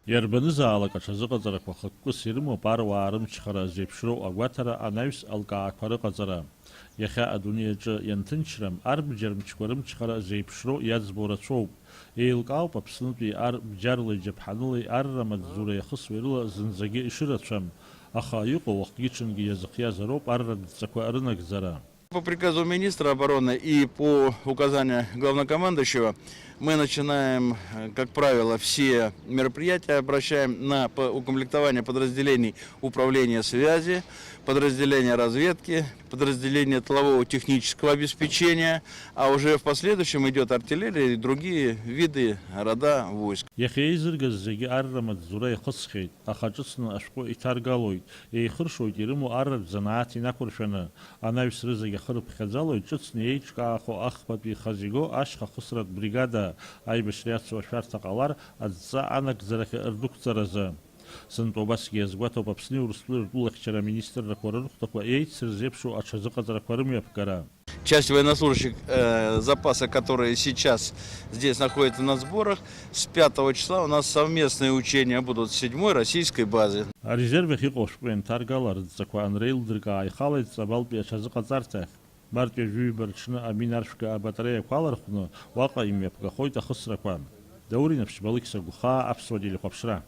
Иарбанызаалак аҽазыҟаҵарақәа хықәкыс ирымоуп аруаа рымчхара зеиԥшроу агәаҭара, анаҩс алкаақәа рыҟаҵара. Иахьа адунеи аҿы ианҭынчрам арбџьармчқәа рымчхара зеиԥшроу иаӡбо рацәоуп. Еилкаауп Аԥснытәи арбџьарла џьаԥҳанылеи арра маҵзура иахысуа рыла зынӡагьы ишырацәам, аха иҟоу уахгьы-ҽынгьы иазыхиазароуп арра дҵақәа рынагӡара. По приказу министра обороны и по указанию главнокомандующего мы начинаем, как правило, все мероприятия, обращаем на укомплектование подразделений управления связи, подразделения разведки, подразделения тылового технического обеспечения, а уже в последующем идет артиллерия и другие виды рода войск. Иахьеизыргаз зегьы арра маҵзура иахысхьеит, аха ҿыцны ашәҟәы иҭаргалоит, еихыршоит ирымоу арратә занааҭ инақәыршәаны, анаҩс рызегьы ахырыԥхьаӡалоит, ҿыцны еиҿкаахо ахԥатәи ихазиго ашьха хысратә бригада аибашьра иацу ашәарҭа ҟалар адҵа анагӡарахь рдәықәҵаразы. Сынтәа убасгьы иазгәаҭоуп Аԥсни Урыстәылеи ртәылахьчара министррақәа рырхәҭақәа еицырзеиԥшу аҽазыҟаҵарақәа рымҩаԥгара. Часть военнослужащих запаса, которые сейчас здесь находятся на сборах, с 5 числа у нас совместные учения будут с 7-й российской базы. Арезервих иҟоу шәҟәы ианҭаргала рдҵақәа анреилдырга ихалеит ҵабалтәи аҽазыҟаҵарҭахь. Мартиа жәҩба рҽны аминаршәга абатареиақәа алархәны уаҟа имҩаԥгахоит ахысрақәа. Даурин Аԥшьбалықь Сагәхаа, Аԥсуа телехәаԥшра.